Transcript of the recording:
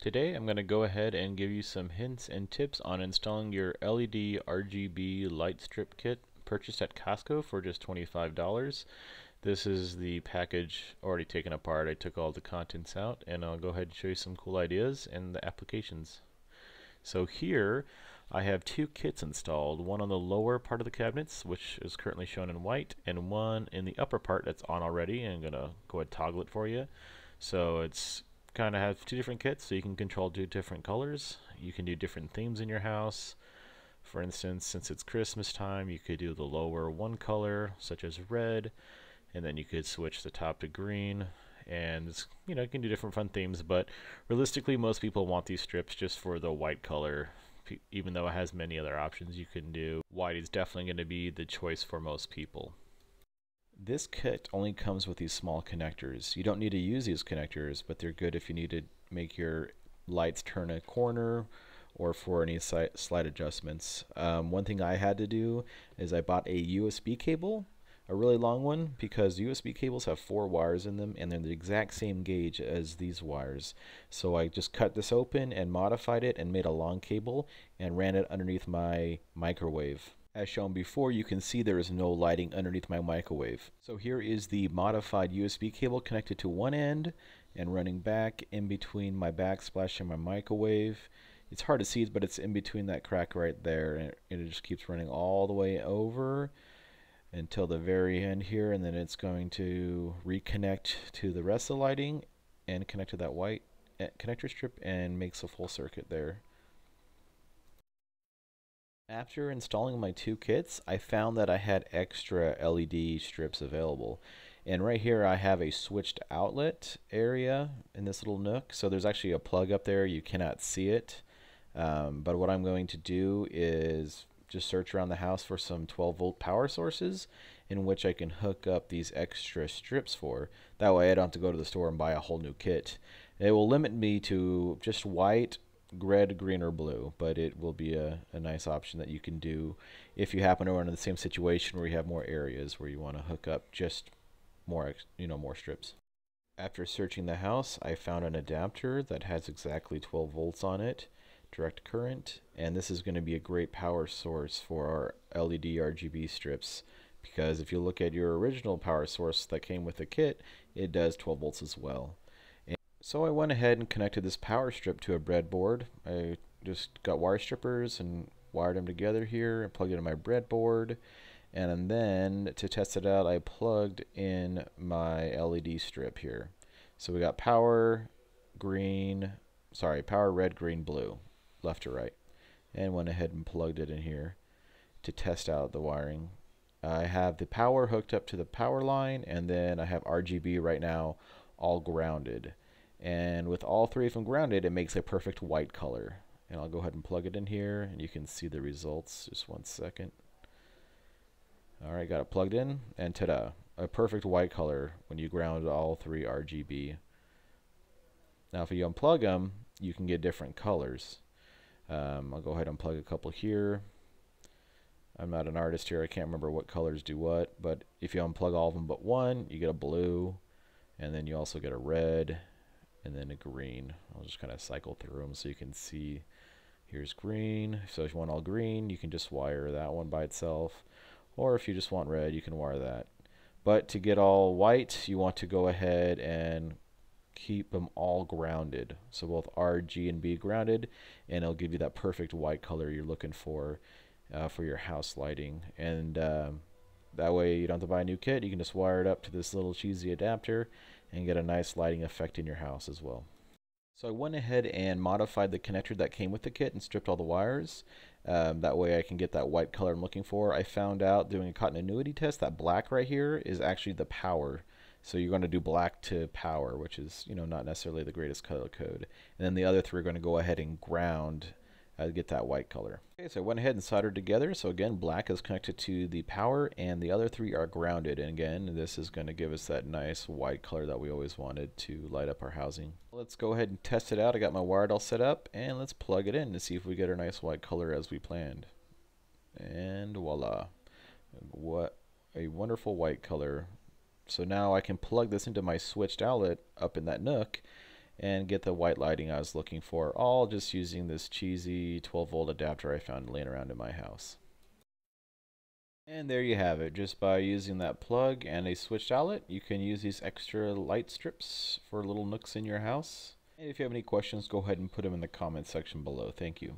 Today I'm going to go ahead and give you some hints and tips on installing your LED RGB light strip kit purchased at Costco for just $25. This is the package already taken apart. I took all the contents out and I'll go ahead and show you some cool ideas and the applications. So here I have two kits installed, one on the lower part of the cabinets, which is currently shown in white, and one in the upper part that's on already, and I'm going to go ahead and toggle it for you. So it's kind of have two different kits, so you can control two different colors. You can do different themes in your house. For instance, since it's Christmas time, you could do the lower one color, such as red, and then you could switch the top to green. And you can do different fun themes, but realistically most people want these strips just for the white color. Even though it has many other options you can do, white is definitely going to be the choice for most people. This kit only comes with these small connectors. You don't need to use these connectors, but they're good if you need to make your lights turn a corner or for any slight adjustments. One thing I had to do is I bought a USB cable, a really long one, because USB cables have 4 wires in them and they're the exact same gauge as these wires. So I just cut this open and modified it and made a long cable and ran it underneath my microwave. As shown before, you can see there is no lighting underneath my microwave. So here is the modified USB cable connected to one end and running back in between my backsplash and my microwave. It's hard to see, but it's in between that crack right there, and it just keeps running all the way over until the very end here, and then it's going to reconnect to the rest of the lighting and connect to that white connector strip and makes a full circuit there. After installing my two kits, I found that I had extra LED strips available. And right here I have a switched outlet area in this little nook. So there's actually a plug up there. You cannot see it. But what I'm going to do is just search around the house for some 12-volt power sources in which I can hook up these extra strips for. That way I don't have to go to the store and buy a whole new kit. It will limit me to just white, red, green, or blue, but it will be a nice option that you can do if you happen to run in the same situation where you have more areas where you want to hook up just more, more strips. After searching the house, I found an adapter that has exactly 12 volts on it, direct current, and this is going to be a great power source for our LED RGB strips, because if you look at your original power source that came with the kit, it does 12 volts as well. So I went ahead and connected this power strip to a breadboard. I just got wire strippers and wired them together here and plugged it in my breadboard. And then to test it out, I plugged in my LED strip here. So we got power red, green, blue, left to right. And went ahead and plugged it in here to test out the wiring. I have the power hooked up to the power line, and then I have RGB right now all grounded. And with all three of them grounded, it makes a perfect white color. And I'll go ahead and plug it in here, and you can see the results. Just one second. Alright, got it plugged in, and ta-da! A perfect white color when you ground all 3 RGB. Now if you unplug them, you can get different colors. I'll go ahead and plug a couple here. I'm not an artist here, I can't remember what colors do what, but if you unplug all of them but one, you get a blue, and then you also get a red, and then a green. I'll just kind of cycle through them so you can see. Here's green. So if you want all green, you can just wire that one by itself. Or if you just want red, you can wire that. But to get all white, you want to go ahead and keep them all grounded. So both R, G, and B grounded, and it'll give you that perfect white color you're looking for your house lighting. And that way you don't have to buy a new kit. You can just wire it up to this little cheesy adapter and get a nice lighting effect in your house as well. So I went ahead and modified the connector that came with the kit and stripped all the wires. That way I can get that white color I'm looking for. I found out doing a continuity test that black right here is actually the power. So you're going to do black to power, which is not necessarily the greatest color code. And then the other 3 are going to go ahead and ground get that white color. Okay, so I went ahead and soldered together. So again, black is connected to the power and the other 3 are grounded. And again, this is going to give us that nice white color that we always wanted to light up our housing. Let's go ahead and test it out. I got my wire all set up, and let's plug it in to see if we get our nice white color as we planned. And voila. What a wonderful white color. So now I can plug this into my switched outlet up in that nook, and get the white lighting I was looking for, all just using this cheesy 12-volt adapter I found laying around in my house. And there you have it. Just by using that plug and a switched outlet, you can use these extra light strips for little nooks in your house. And if you have any questions, go ahead and put them in the comments section below. Thank you.